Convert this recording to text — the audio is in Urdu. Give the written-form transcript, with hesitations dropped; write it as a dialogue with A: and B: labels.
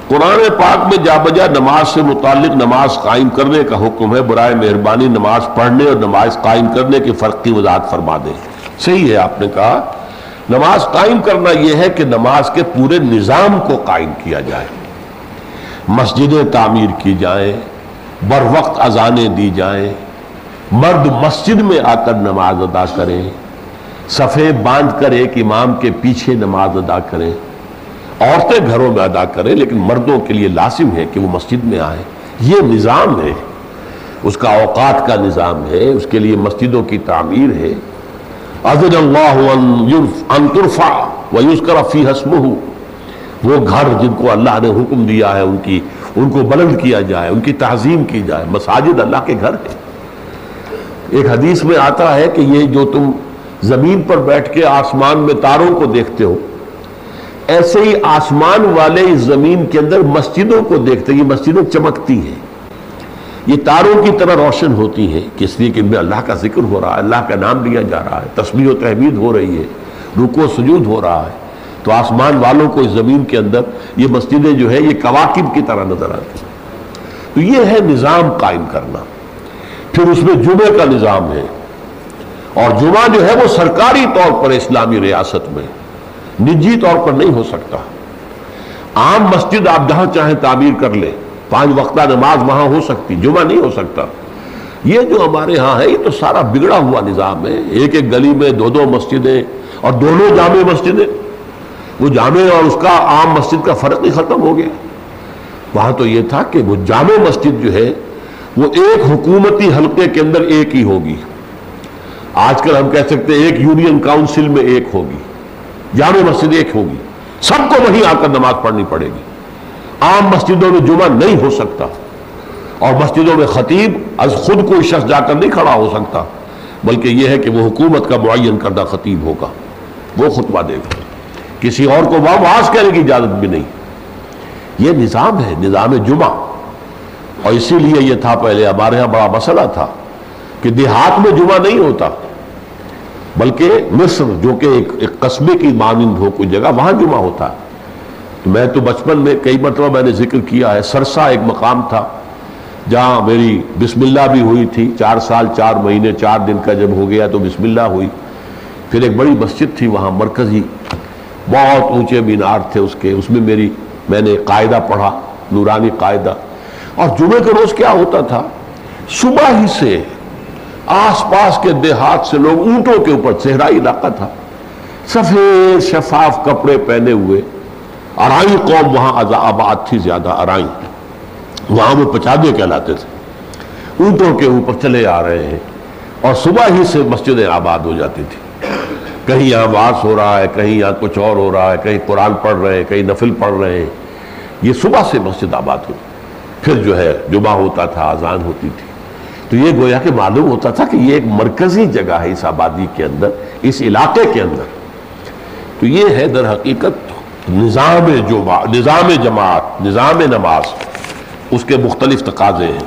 A: قرآن پاک میں جا بجا نماز سے متعلق نماز قائم کرنے کا حکم ہے، برائے مہربانی نماز پڑھنے اور نماز قائم کرنے کے فرق کی وضاحت فرما دیں۔ صحیح ہے آپ نے کہا، نماز قائم کرنا یہ ہے کہ نماز کے پورے نظام کو قائم کیا جائے، مسجدیں تعمیر کی جائیں، بر وقت اذانیں دی جائیں، مرد مسجد میں آ کر نماز ادا کریں، صفیں باندھ کر ایک امام کے پیچھے نماز ادا کریں، عورتیں گھروں میں ادا کریں لیکن مردوں کے لیے لازم ہے کہ وہ مسجد میں آئیں۔ یہ نظام ہے، اس کا اوقات کا نظام ہے، اس کے لیے مسجدوں کی تعمیر ہے۔ اذن اللہ ان ترفع ویذکر فیہا اسمہ، وہ گھر جن کو اللہ نے حکم دیا ہے ان کو بلند کیا جائے، ان کی تعظیم کی جائے۔ مساجد اللہ کے گھر ہے۔ ایک حدیث میں آتا ہے کہ یہ جو تم زمین پر بیٹھ کے آسمان میں تاروں کو دیکھتے ہو، ایسے ہی آسمان والے اس زمین کے اندر مسجدوں کو دیکھتے ہیں۔ یہ مسجدیں چمکتی ہیں، یہ تاروں کی طرح روشن ہوتی ہیں، اس لیے کہ ان میں اللہ کا ذکر ہو رہا ہے، اللہ کا نام لیا جا رہا ہے، تسبیح و تحمید ہو رہی ہے، رکوع و سجود ہو رہا ہے۔ تو آسمان والوں کو اس زمین کے اندر یہ مسجدیں جو ہے یہ کواکب کی طرح نظر آتی ہیں۔ تو یہ ہے نظام قائم کرنا۔ پھر اس میں جمعے کا نظام ہے، اور جمعہ جو ہے وہ سرکاری طور پر اسلامی ریاست میں، نجی طور پر نہیں ہو سکتا۔ عام مسجد آپ جہاں چاہیں تعمیر کر لیں، 5 وقتہ نماز وہاں ہو سکتی، جمعہ نہیں ہو سکتا۔ یہ جو ہمارے ہاں ہے یہ تو سارا بگڑا ہوا نظام ہے، ایک ایک گلی میں 2 مسجدیں، اور دونوں جامع مسجدیں، وہ جامع اور اس کا عام مسجد کا فرق ہی ختم ہو گیا۔ وہاں تو یہ تھا کہ وہ جامع مسجد جو ہے وہ ایک حکومتی حلقے کے اندر ایک ہی ہوگی، آج کل ہم کہہ سکتے ہیں ایک یونین کاؤنسل میں ایک ہوگی، جامع مسجد ایک ہوگی، سب کو وہیں آ کر نماز پڑھنی پڑے گی۔ عام مسجدوں میں جمعہ نہیں ہو سکتا، اور مسجدوں میں خطیب از خود کوئی شخص جا کر نہیں کھڑا ہو سکتا، بلکہ یہ ہے کہ وہ حکومت کا معین کردہ خطیب ہوگا، وہ خطبہ دے گا، کسی اور کو واعظ کہنے کی اجازت بھی نہیں۔ یہ نظام ہے، نظام جمعہ۔ اور اسی لیے یہ تھا پہلے ہمارے ہاں بڑا مسئلہ تھا کہ دیہات میں جمعہ نہیں ہوتا، بلکہ مصر جو کہ ایک قصبے کی مانند ہو کوئی جگہ، وہاں جمعہ ہوتا ہے۔ تو میں تو بچپن میں کئی مرتبہ میں نے ذکر کیا ہے، سرسا ایک مقام تھا جہاں میری بسم اللہ بھی ہوئی تھی، 4 سال 4 مہینے 4 دن کا جب ہو گیا تو بسم اللہ ہوئی۔ پھر ایک بڑی مسجد تھی وہاں مرکزی، بہت اونچے مینار تھے اس میں میں نے قاعدہ پڑھا، نورانی قاعدہ۔ اور جمعے کے روز کیا ہوتا تھا، صبح ہی سے آس پاس کے دیہات سے لوگ اونٹوں کے اوپر، صحرائی علاقہ تھا، سفید شفاف کپڑے پہنے ہوئے، ارائی قوم وہاں آباد تھی زیادہ، ارائی، وہاں وہ پچادے کہلاتے تھے، اونٹوں کے اوپر چلے آ رہے ہیں، اور صبح ہی سے مسجدیں آباد ہو جاتی تھی۔ کہیں یہاں واعظ ہو رہا ہے، کہیں یہاں کچھ اور ہو رہا ہے، کہیں قرآن پڑھ رہے ہیں، کہیں نفل پڑھ رہے ہیں، یہ صبح سے مسجد آباد ہوئی۔ پھر جو ہے جمعہ ہوتا تھا، اذان ہوتی تھی۔ تو یہ گویا کہ معلوم ہوتا تھا کہ یہ ایک مرکزی جگہ ہے اس آبادی کے اندر، اس علاقے کے اندر۔ تو یہ ہے در حقیقت نظام جماعت، نظام نماز، اس کے مختلف تقاضے ہیں۔